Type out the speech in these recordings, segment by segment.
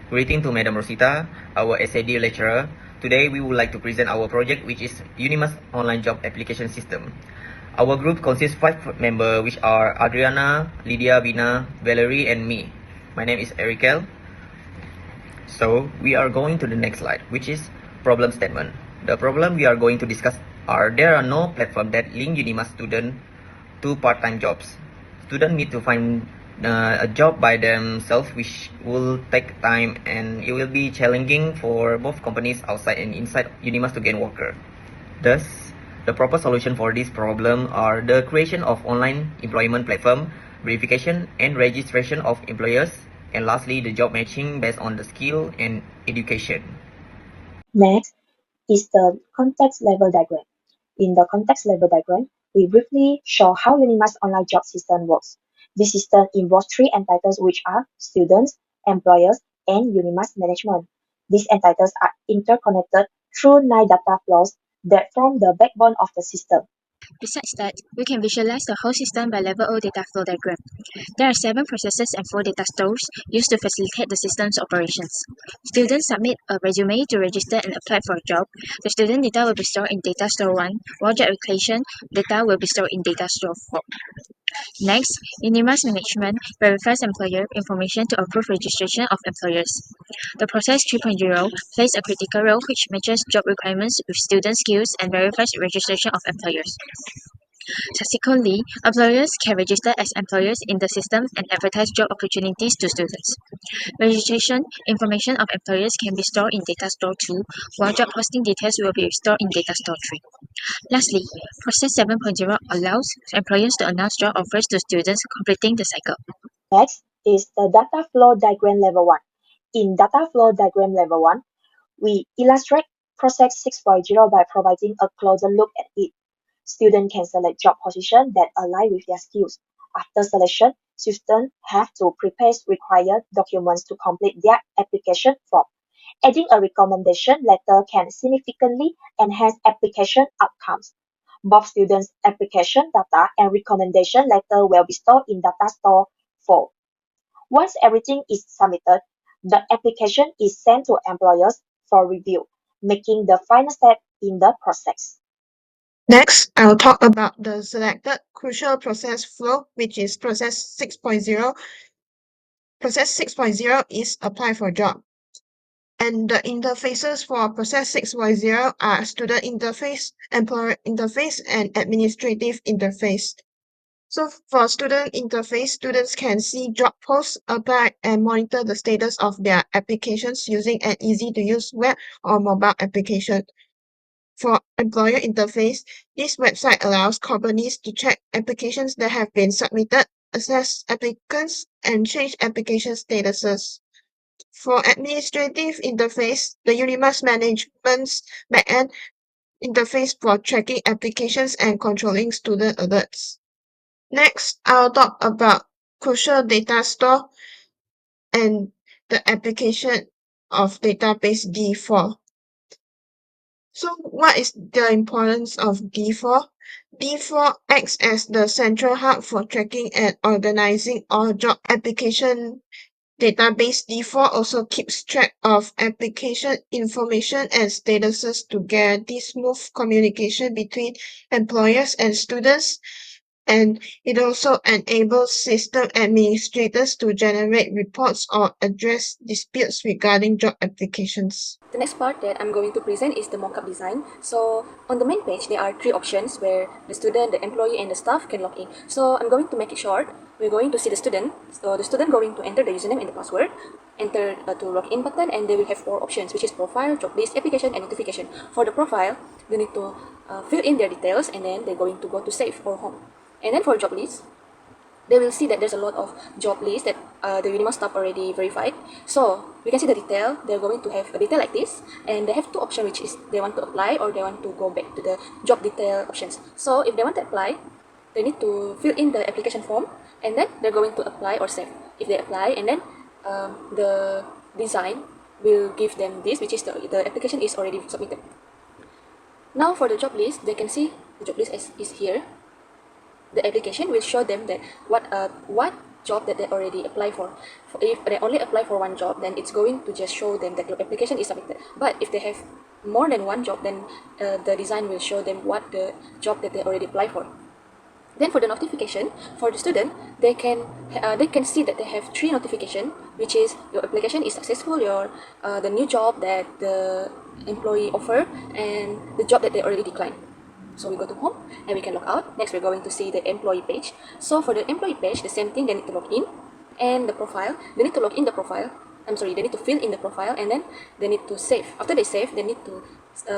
Greeting to Madam Rosita, our SAD lecturer. Today we would like to present our project, which is Unimas online job application system. Our group consists 5 members, which are Adriana, Lydia, Bina, Valerie, and me. My name is Erikel. So we are going to the next slide, which is problem statement. The problem we are going to discuss are there are no platform that link Unimas student to part-time jobs. Students need to find a job by themselves, which will take time and it will be challenging for both companies outside and inside Unimas to gain worker. Thus, the proper solution for this problem are the creation of online employment platform, verification and registration of employers, and lastly, the job matching based on the skill and education. Next is the context level diagram. In the context level diagram, we briefly show how Unimas online job system works. This system involves 3 entities which are students, employers, and Unimas management. These entities are interconnected through 9 data flows that form the backbone of the system. Besides that, we can visualize the whole system by level O data flow diagram. There are 7 processes and 4 data stores used to facilitate the system's operations. Students submit a resume to register and apply for a job. The student data will be stored in data store 1, while job application data will be stored in data store 4. Next, Unimas management verifies employer information to approve registration of employers. The process 3.0 plays a critical role which matches job requirements with student skills and verifies registration of employers. Subsequently, employers can register as employers in the system and advertise job opportunities to students. Registration information of employers can be stored in Data Store 2, while job posting details will be stored in Data Store 3. Lastly, Process 7.0 allows employers to announce job offers to students, completing the cycle. Next is the data flow diagram level 1. In data flow diagram level 1, we illustrate process 6.0 by providing a closer look at it. Students can select job positions that align with their skills. After selection, students have to prepare required documents to complete their application form. Adding a recommendation letter can significantly enhance application outcomes. Both students' application data and recommendation letter will be stored in Data Store 4. Once everything is submitted, the application is sent to employers for review, making the final step in the process. Next, I'll talk about the selected crucial process flow, which is process 6.0. Process 6.0 is apply for job. And the interfaces for process 6.0 are student interface, employer interface, and administrative interface. So for student interface, students can see job posts, apply, and monitor the status of their applications using an easy-to-use web or mobile application. For employer interface, this website allows companies to check applications that have been submitted, assess applicants, and change application statuses. For administrative interface, the Unimas management's backend interface for tracking applications and controlling student alerts. Next, I'll talk about crucial data store and the application of database D4. So what is the importance of D4? D4 acts as the central hub for tracking and organizing all job application. Database D4 also keeps track of application information and statuses to guarantee smooth communication between employers and students. And it also enables system administrators to generate reports or address disputes regarding job applications. The next part that I'm going to present is the mockup design. So on the main page, there are 3 options where the student, the employee, and the staff can log in. So I'm going to make it short. We're going to see the student. So the student going to enter the username and the password, enter to login button, and they will have 4 options, which is profile, job list, application, and notification. For the profile, they need to fill in their details, and then they're going to go to save or home. And then for job list, they will see that there's a lot of job lists that the Unimas staff already verified. So we can see the detail. They're going to have a detail like this, and they have 2 options, which is they want to apply or they want to go back to the job detail options. So if they want to apply, they need to fill in the application form, and then they're going to apply or save. If they apply, and then the design will give them this, which is the application is already submitted. Now for the job list, they can see the job list is here. The application will show them that what job that they already apply for. If they only apply for one job, then it's going to just show them that your application is submitted. But if they have more than one job, then the design will show them what the job that they already apply for. Then for the notification, for the student, they can see that they have 3 notification, which is your application is successful, your the new job that the employee offer, and the job that they already declined. So we go to home and we can log out. Next, we're going to see the employee page. So for the employee page, the same thing, they need to log in, and the profile, they need to log in the profile. They need to fill in the profile, and then they need to save. After they save, they need to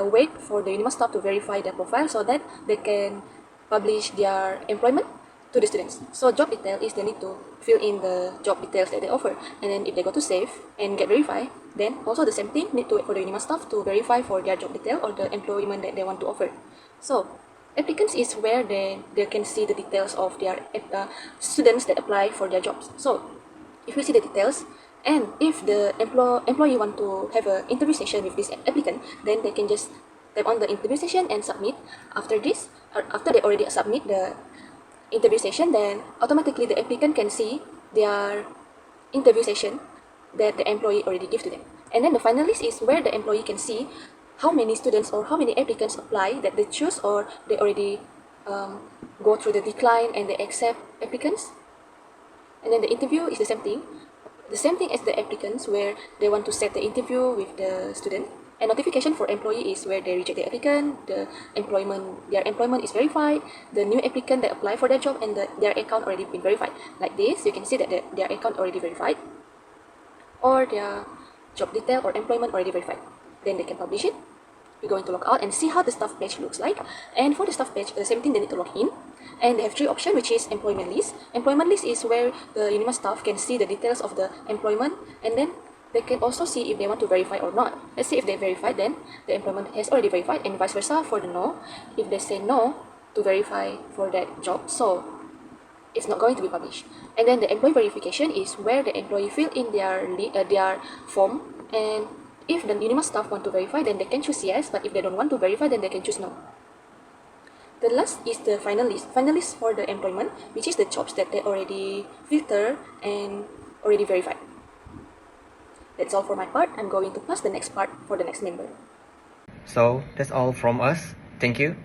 wait for the Unimas staff to verify their profile so that they can publish their employment to the students. So job detail is they need to fill in the job details that they offer, and then if they go to save and get verified, then also the same thing, need to wait for the Unimas staff to verify for their job detail or the employment that they want to offer. So applicants is where they can see the details of their students that apply for their jobs. So if we see the details, and if the employee want to have an interview session with this applicant, then they can just tap on the interview session and submit. After this, or after they already submit the interview session, then automatically the applicant can see their interview session that the employee already give to them. And then the finalist is where the employee can see how many students or how many applicants apply that they choose, or they already go through the decline and they accept applicants. And then the interview is the same thing as the applicants, where they want to set the interview with the student. And notification for employee is where they reject the applicant, their employment is verified, the new applicant that apply for their job, and their account already been verified. Like this, you can see that their account already verified, or their job detail or employment already verified. Then they can publish it. We're going to log out and see how the staff page looks like. And for the staff page, the same thing, they need to log in. And they have 3 options, which is employment list. Employment list is where the Unimas staff can see the details of the employment, and then they can also see if they want to verify or not. Let's say if they verify, then the employment has already verified, and vice versa for the no. If they say no to verify for that job, so it's not going to be published. And then the employee verification is where the employee fill in their form, and if the Unimas staff want to verify, then they can choose yes, but if they don't want to verify, then they can choose no. The last is the finalist for the employment, which is the jobs that they already filter and already verified. That's all for my part. I'm going to pass the next part for the next member. So that's all from us. Thank you.